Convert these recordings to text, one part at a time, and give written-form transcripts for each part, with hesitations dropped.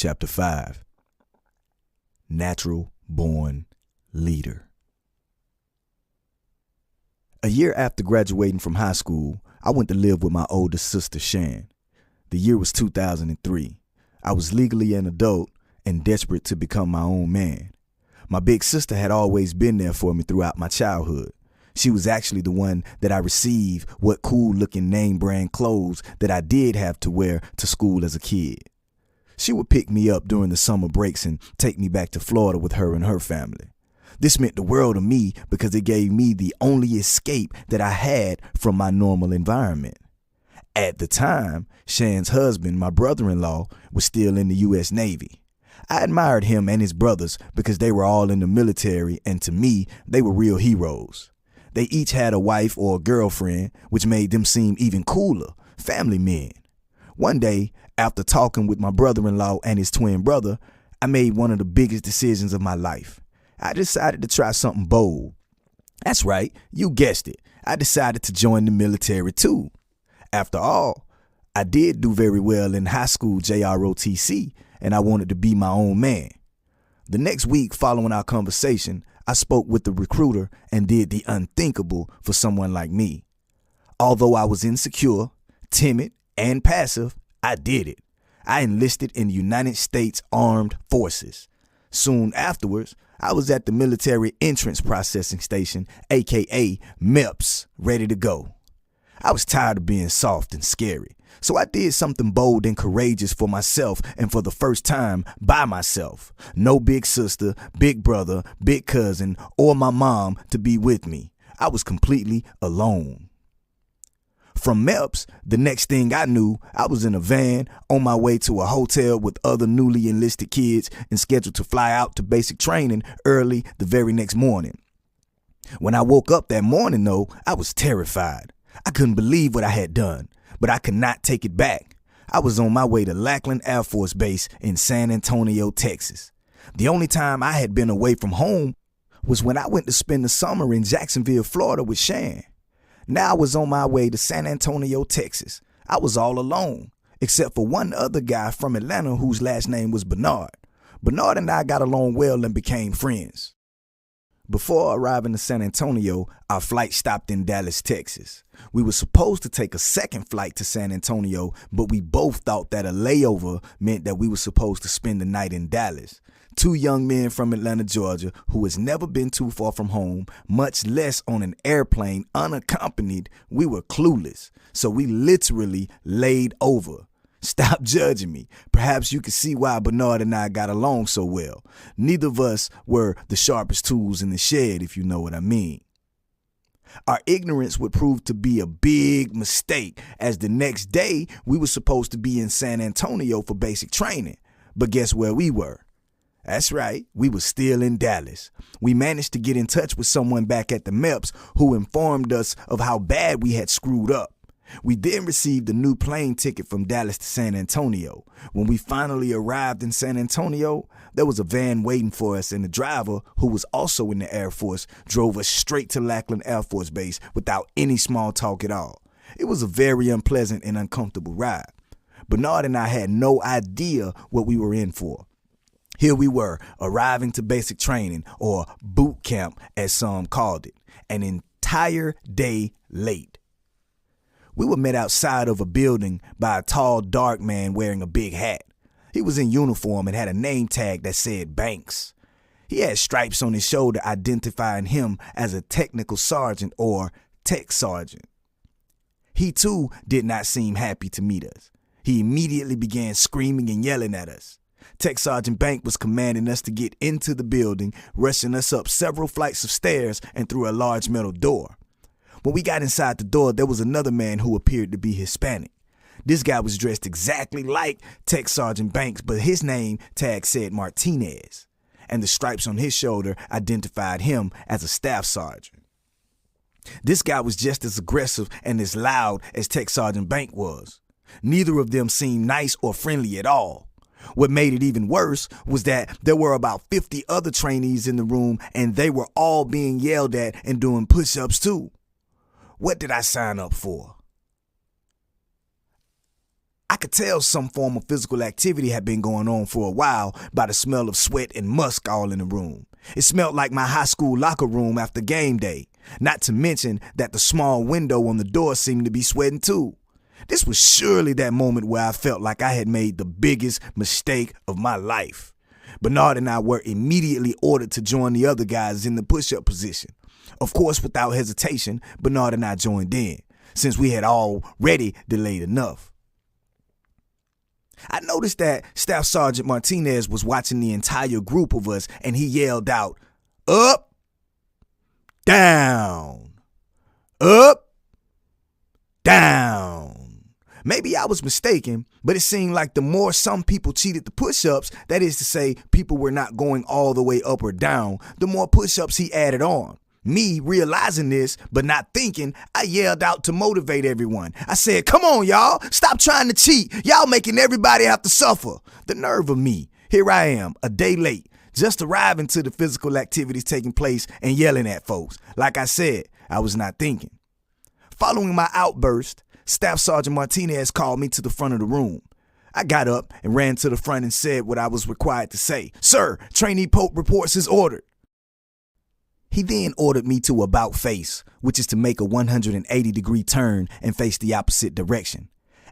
Chapter 5. Natural Born Leader. A year after graduating from high school, I went to live with my older sister, Shan. The year was 2003. I was legally an adult and desperate to become my own man. My big sister had always been there for me throughout my childhood. She was actually the one that I received what cool-looking name brand clothes that I did have to wear to school as a kid. She would pick me up during the summer breaks and take me back to Florida with her and her family. This meant the world to me because it gave me the only escape that I had from my normal environment. At the time, Shan's husband, my brother-in-law, was still in the U.S. Navy. I admired him and his brothers because they were all in the military, and to me, they were real heroes. They each had a wife or a girlfriend, which made them seem even cooler, family men. One day, after talking with my brother-in-law and his twin brother, I made one of the biggest decisions of my life. I decided to try something bold. That's right, you guessed it. I decided to join the military too. After all, I did do very well in high school JROTC, and I wanted to be my own man. The next week following our conversation, I spoke with the recruiter and did the unthinkable for someone like me. Although I was insecure, timid, and passive, I did it. I enlisted in the United States Armed Forces. Soon afterwards, I was at the Military Entrance Processing Station, aka MEPS, ready to go. I was tired of being soft and scary, so I did something bold and courageous for myself, and for the first time, by myself. No big sister, big brother, big cousin, or my mom to be with me. I was completely alone. From MEPS, the next thing I knew, I was in a van on my way to a hotel with other newly enlisted kids and scheduled to fly out to basic training early the very next morning. When I woke up that morning, though, I was terrified. I couldn't believe what I had done, but I could not take it back. I was on my way to Lackland Air Force Base in San Antonio, Texas. The only time I had been away from home was when I went to spend the summer in Jacksonville, Florida with Shan. Now I was on my way to San Antonio, Texas. I was all alone, except for one other guy from Atlanta whose last name was Bernard. Bernard and I got along well and became friends. Before arriving to San Antonio, our flight stopped in Dallas, Texas. We were supposed to take a second flight to San Antonio, but we both thought that a layover meant that we were supposed to spend the night in Dallas. Two young men from Atlanta, Georgia, who has never been too far from home, much less on an airplane unaccompanied. We were clueless, so we literally laid over. Stop judging me. Perhaps you can see why Bernard and I got along so well. Neither of us were the sharpest tools in the shed, if you know what I mean. Our ignorance would prove to be a big mistake, as the next day we were supposed to be in San Antonio for basic training. But guess where we were? That's right, we were still in Dallas. We managed to get in touch with someone back at the MEPS who informed us of how bad we had screwed up. We then received a new plane ticket from Dallas to San Antonio. When we finally arrived in San Antonio, there was a van waiting for us, and the driver, who was also in the Air Force, drove us straight to Lackland Air Force Base without any small talk at all. It was a very unpleasant and uncomfortable ride. Bernard and I had no idea what we were in for. Here we were, arriving to basic training, or boot camp as some called it, an entire day late. We were met outside of a building by a tall, dark man wearing a big hat. He was in uniform and had a name tag that said Banks. He had stripes on his shoulder identifying him as a technical sergeant or tech sergeant. He too did not seem happy to meet us. He immediately began screaming and yelling at us. Tech Sergeant Bank was commanding us to get into the building, rushing us up several flights of stairs and through a large metal door. When we got inside the door, there was another man who appeared to be Hispanic. This guy was dressed exactly like Tech Sergeant Banks, but his name tag said Martinez, and the stripes on his shoulder identified him as a staff sergeant. This guy was just as aggressive and as loud as Tech Sergeant Bank was. Neither of them seemed nice or friendly at all. What made it even worse was that there were about 50 other trainees in the room, and they were all being yelled at and doing push-ups too. What did I sign up for? I could tell some form of physical activity had been going on for a while by the smell of sweat and musk all in the room. It smelled like my high school locker room after game day, not to mention that the small window on the door seemed to be sweating too. This was surely that moment where I felt like I had made the biggest mistake of my life. Bernard and I were immediately ordered to join the other guys in the push-up position. Of course, without hesitation, Bernard and I joined in, since we had already delayed enough. I noticed that Staff Sergeant Martinez was watching the entire group of us, and he yelled out, "Up, down, up, down." Maybe I was mistaken, but it seemed like the more some people cheated the push-ups, that is to say, people were not going all the way up or down, the more push-ups he added on. Me realizing this, but not thinking, I yelled out to motivate everyone. I said, "Come on, y'all, stop trying to cheat. Y'all making everybody have to suffer." The nerve of me. Here I am, a day late, just arriving to the physical activities taking place and yelling at folks. Like I said, I was not thinking. Following my outburst, Staff Sergeant Martinez called me to the front of the room. I got up and ran to the front and said what I was required to say. "Sir, Trainee Pope reports his order." He then ordered me to about face, which is to make a 180-degree turn and face the opposite direction.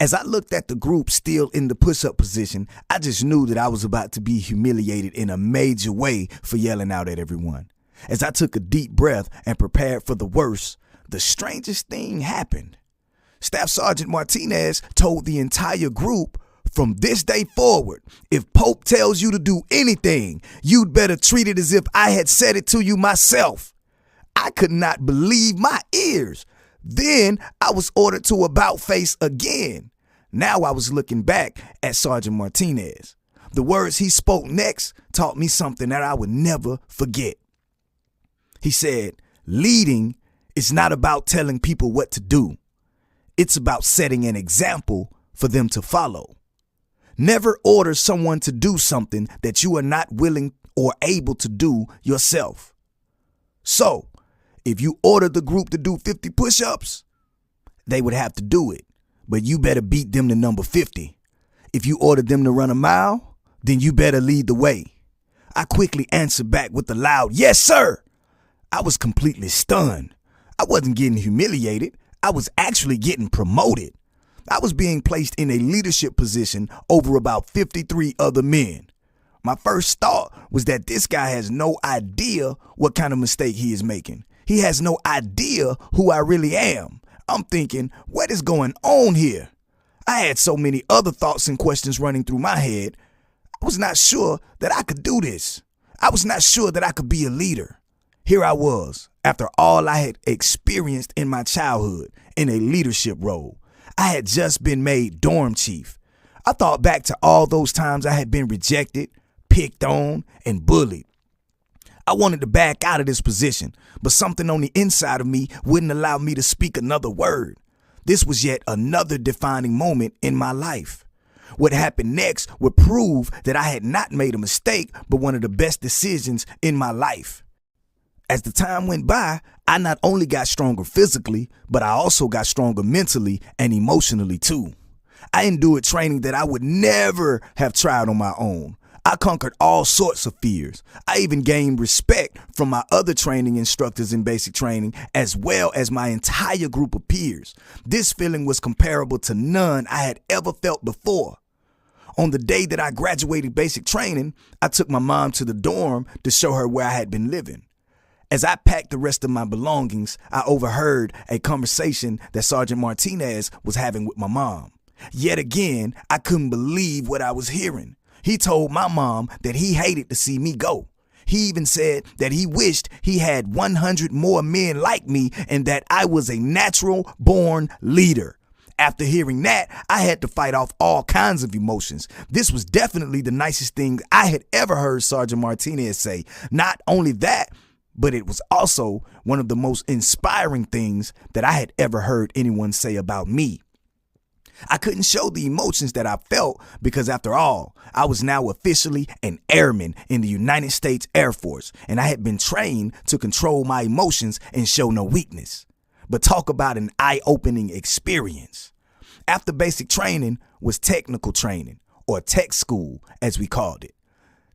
As I looked at the group still in the push-up position, I just knew that I was about to be humiliated in a major way for yelling out at everyone. As I took a deep breath and prepared for the worst, the strangest thing happened. Staff Sergeant Martinez told the entire group, "From this day forward, if Pope tells you to do anything, you'd better treat it as if I had said it to you myself." I could not believe my ears. Then I was ordered to about face again. Now I was looking back at Sergeant Martinez. The words he spoke next taught me something that I would never forget. He said, "Leading is not about telling people what to do. It's about setting an example for them to follow. Never order someone to do something that you are not willing or able to do yourself." So, if you order the group to do 50 push-ups, they would have to do it, but you better beat them to number 50. If you order them to run a mile, then you better lead the way. I quickly answered back with a loud, "Yes, sir." I was completely stunned. I wasn't getting humiliated. I was actually getting promoted. I was being placed in a leadership position over about 53 other men. My first thought was that this guy has no idea what kind of mistake he is making. He has no idea who I really am. I'm thinking, what is going on here? I had so many other thoughts and questions running through my head. I was not sure that I could do this. I was not sure that I could be a leader. Here I was, after all I had experienced in my childhood, in a leadership role. I had just been made dorm chief. I thought back to all those times I had been rejected, picked on, and bullied. I wanted to back out of this position, but something on the inside of me wouldn't allow me to speak another word. This was yet another defining moment in my life. What happened next would prove that I had not made a mistake, but one of the best decisions in my life. As the time went by, I not only got stronger physically, but I also got stronger mentally and emotionally too. I endured training that I would never have tried on my own. I conquered all sorts of fears. I even gained respect from my other training instructors in basic training, as well as my entire group of peers. This feeling was comparable to none I had ever felt before. On the day that I graduated basic training, I took my mom to the dorm to show her where I had been living. As I packed the rest of my belongings, I overheard a conversation that Sergeant Martinez was having with my mom. Yet again, I couldn't believe what I was hearing. He told my mom that he hated to see me go. He even said that he wished he had 100 more men like me and that I was a natural-born leader. After hearing that, I had to fight off all kinds of emotions. This was definitely the nicest thing I had ever heard Sergeant Martinez say. Not only that, but it was also one of the most inspiring things that I had ever heard anyone say about me. I couldn't show the emotions that I felt because, after all, I was now officially an airman in the United States Air Force, and I had been trained to control my emotions and show no weakness. But talk about an eye-opening experience. After basic training was technical training, or tech school as we called it.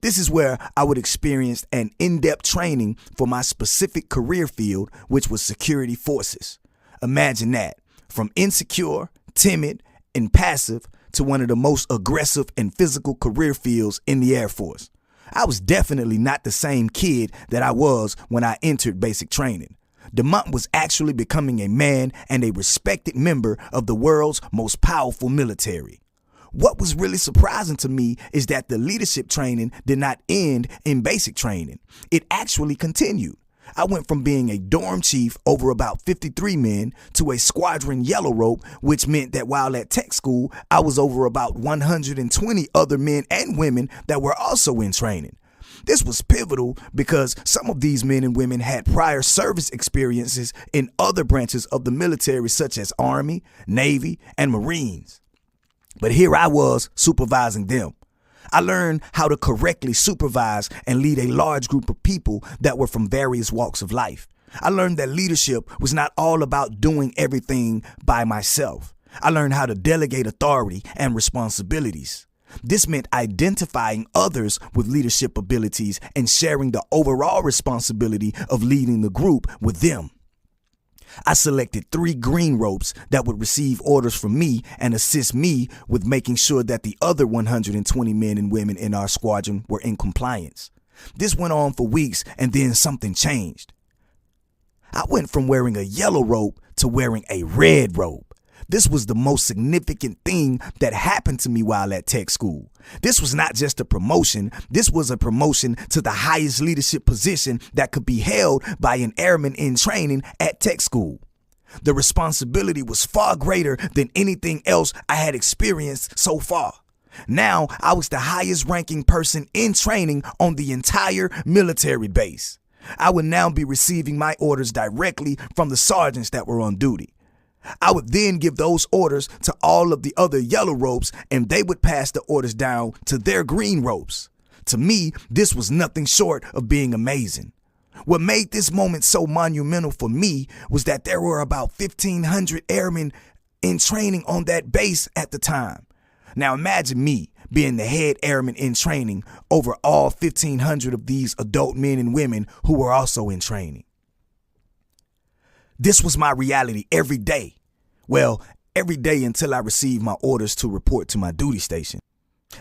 This is where I would experience an in-depth training for my specific career field, which was security forces. Imagine that, from insecure, timid, and passive to one of the most aggressive and physical career fields in the Air Force. I was definitely not the same kid that I was when I entered basic training. Demont was actually becoming a man and a respected member of the world's most powerful military. What was really surprising to me is that the leadership training did not end in basic training. It actually continued. I went from being a dorm chief over about 53 men to a squadron yellow rope, which meant that while at tech school, I was over about 120 other men and women that were also in training. This was pivotal because some of these men and women had prior service experiences in other branches of the military, such as Army, Navy, and Marines. But here I was supervising them. I learned how to correctly supervise and lead a large group of people that were from various walks of life. I learned that leadership was not all about doing everything by myself. I learned how to delegate authority and responsibilities. This meant identifying others with leadership abilities and sharing the overall responsibility of leading the group with them. I selected 3 green ropes that would receive orders from me and assist me with making sure that the other 120 men and women in our squadron were in compliance. This went on for weeks, and then something changed. I went from wearing a yellow rope to wearing a red rope. This was the most significant thing that happened to me while at tech school. This was not just a promotion. This was a promotion to the highest leadership position that could be held by an airman in training at tech school. The responsibility was far greater than anything else I had experienced so far. Now I was the highest ranking person in training on the entire military base. I would now be receiving my orders directly from the sergeants that were on duty. I would then give those orders to all of the other yellow ropes, and they would pass the orders down to their green ropes. To me, this was nothing short of being amazing. What made this moment so monumental for me was that there were about 1,500 airmen in training on that base at the time. Now imagine me being the head airman in training over all 1,500 of these adult men and women who were also in training. This was my reality every day. Well, every day until I received my orders to report to my duty station.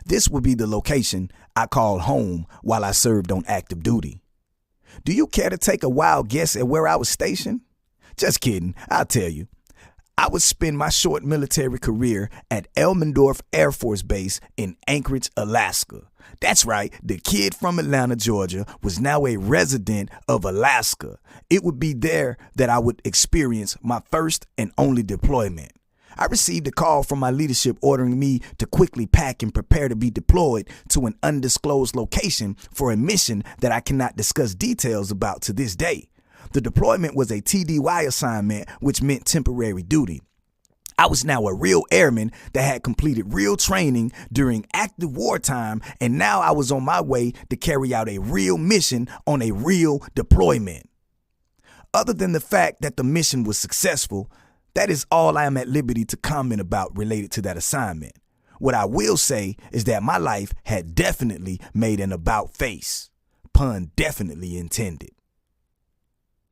This would be the location I called home while I served on active duty. Do you care to take a wild guess at where I was stationed? Just kidding, I'll tell you. I would spend my short military career at Elmendorf Air Force Base in Anchorage, Alaska. That's right, the kid from Atlanta, Georgia, was now a resident of Alaska. It would be there that I would experience my first and only deployment. I received a call from my leadership ordering me to quickly pack and prepare to be deployed to an undisclosed location for a mission that I cannot discuss details about to this day. The deployment was a TDY assignment, which meant temporary duty. I was now a real airman that had completed real training during active wartime, and now I was on my way to carry out a real mission on a real deployment. Other than the fact that the mission was successful, that is all I am at liberty to comment about related to that assignment. What I will say is that my life had definitely made an about face. Pun definitely intended.